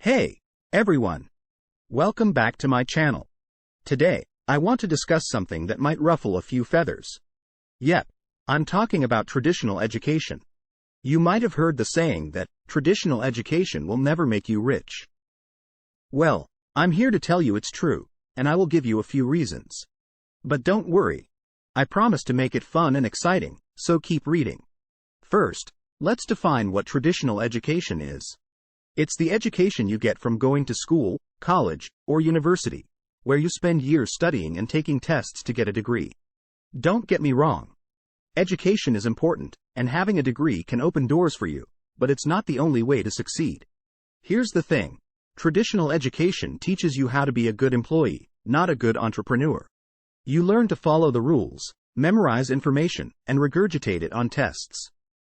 Hey, everyone! Welcome back to my channel. Today, I want to discuss something that might ruffle a few feathers. Yep, I'm talking about traditional education. You might have heard the saying that traditional education will never make you rich. Well, I'm here to tell you it's true, and I will give you a few reasons. But don't worry. I promise to make it fun and exciting, so keep reading. First, let's define what traditional education is. It's the education you get from going to school, college, or university, where you spend years studying and taking tests to get a degree. Don't get me wrong. Education is important, and having a degree can open doors for you, but it's not the only way to succeed. Here's the thing. Traditional education teaches you how to be a good employee, not a good entrepreneur. You learn to follow the rules, memorize information, and regurgitate it on tests.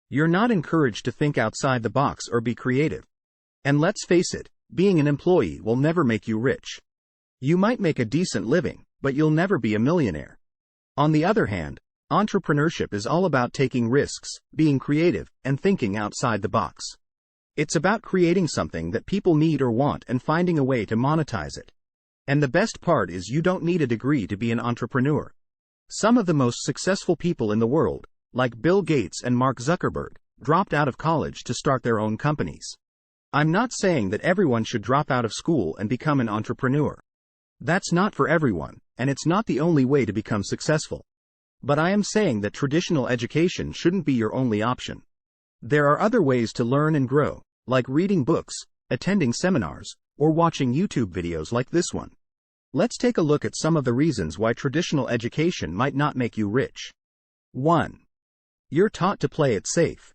You're not encouraged to think outside the box or be creative. And let's face it, being an employee will never make you rich. You might make a decent living, but you'll never be a millionaire. On the other hand, entrepreneurship is all about taking risks, being creative, and thinking outside the box. It's about creating something that people need or want and finding a way to monetize it. And the best part is you don't need a degree to be an entrepreneur. Some of the most successful people in the world, like Bill Gates and Mark Zuckerberg, dropped out of college to start their own companies. I'm not saying that everyone should drop out of school and become an entrepreneur. That's not for everyone, and it's not the only way to become successful. But I am saying that traditional education shouldn't be your only option. There are other ways to learn and grow, like reading books, attending seminars, or watching YouTube videos like this one. Let's take a look at some of the reasons why traditional education might not make you rich. 1. You're taught to play it safe.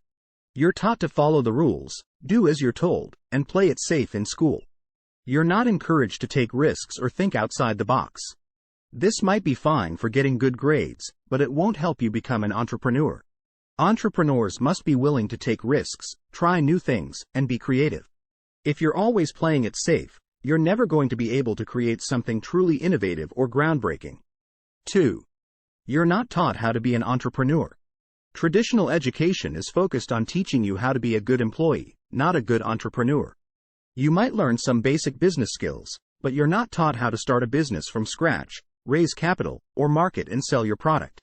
You're taught to follow the rules, do as you're told, and play it safe in school. You're not encouraged to take risks or think outside the box. This might be fine for getting good grades, but it won't help you become an entrepreneur. Entrepreneurs must be willing to take risks, try new things, and be creative. If you're always playing it safe, you're never going to be able to create something truly innovative or groundbreaking. 2. You're not taught how to be an entrepreneur. Traditional education is focused on teaching you how to be a good employee, not a good entrepreneur. You might learn some basic business skills, but you're not taught how to start a business from scratch, raise capital, or market and sell your product.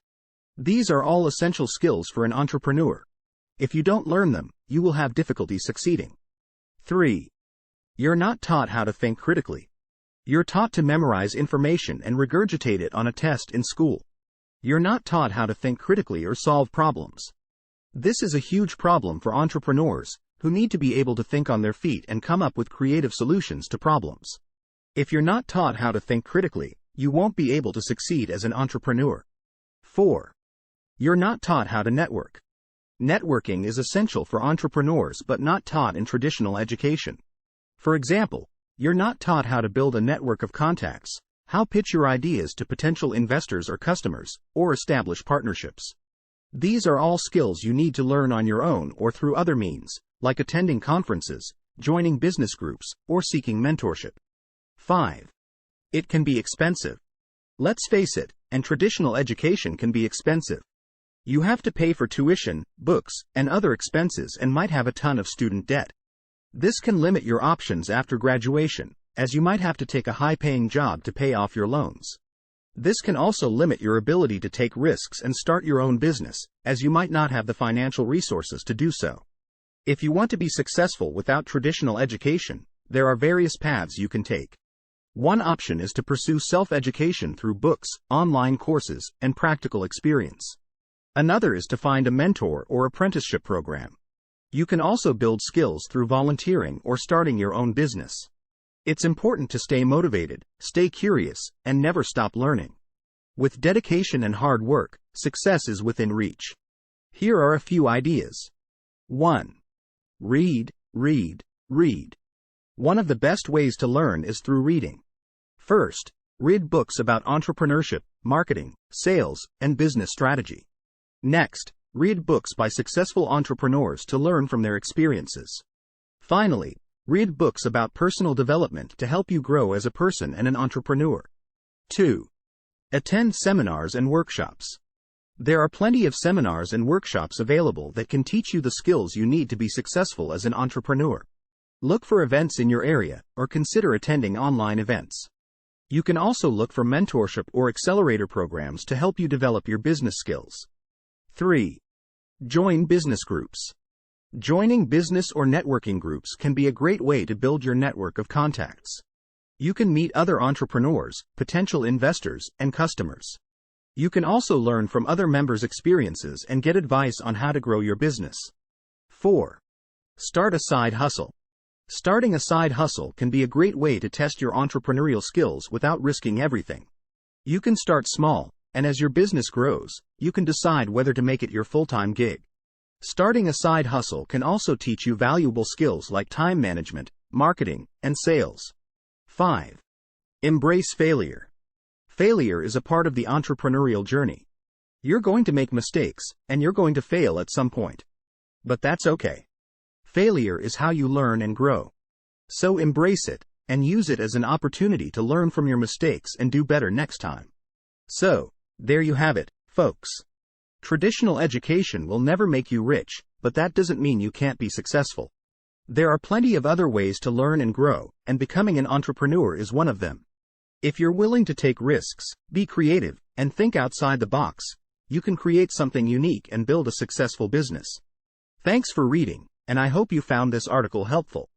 These are all essential skills for an entrepreneur. If you don't learn them, you will have difficulty succeeding. 3. You're not taught how to think critically. You're taught to memorize information and regurgitate it on a test in school. You're not taught how to think critically or solve problems. This is a huge problem for entrepreneurs, who need to be able to think on their feet and come up with creative solutions to problems. If you're not taught how to think critically, you won't be able to succeed as an entrepreneur. 4. You're not taught how to network. Networking is essential for entrepreneurs but not taught in traditional education. For example, you're not taught how to build a network of contacts, how pitch your ideas to potential investors or customers, or establish partnerships. These are all skills you need to learn on your own or through other means, like attending conferences, joining business groups, or seeking mentorship. 5. It can be expensive. Let's face it, and traditional education can be expensive. You have to pay for tuition, books, and other expenses and might have a ton of student debt. This can limit your options after graduation, as you might have to take a high-paying job to pay off your loans. This can also limit your ability to take risks and start your own business, as you might not have the financial resources to do so. If you want to be successful without traditional education, there are various paths you can take. One option is to pursue self-education through books, online courses, and practical experience. Another is to find a mentor or apprenticeship program. You can also build skills through volunteering or starting your own business. It's important to stay motivated, stay curious, and never stop learning. With dedication and hard work, success is within reach. Here are a few ideas. 1. Read, read, read. One of the best ways to learn is through reading. First, read books about entrepreneurship, marketing, sales, and business strategy. Next, read books by successful entrepreneurs to learn from their experiences. Finally, read books about personal development to help you grow as a person and an entrepreneur. 2. Attend seminars and workshops. There are plenty of seminars and workshops available that can teach you the skills you need to be successful as an entrepreneur. Look for events in your area, or consider attending online events. You can also look for mentorship or accelerator programs to help you develop your business skills. 3. Join business groups. Joining business or networking groups can be a great way to build your network of contacts. You can meet other entrepreneurs, potential investors, and customers. You can also learn from other members' experiences and get advice on how to grow your business. 4. Start a side hustle. Starting a side hustle can be a great way to test your entrepreneurial skills without risking everything. You can start small, and as your business grows, you can decide whether to make it your full-time gig. Starting a side hustle can also teach you valuable skills like time management, marketing, and sales. 5. Embrace failure. Failure is a part of the entrepreneurial journey. You're going to make mistakes, and you're going to fail at some point. But that's okay. Failure is how you learn and grow. So embrace it, and use it as an opportunity to learn from your mistakes and do better next time. So, there you have it, folks. Traditional education will never make you rich, but that doesn't mean you can't be successful. There are plenty of other ways to learn and grow, and becoming an entrepreneur is one of them. If you're willing to take risks, be creative, and think outside the box, you can create something unique and build a successful business. Thanks for reading, and I hope you found this article helpful.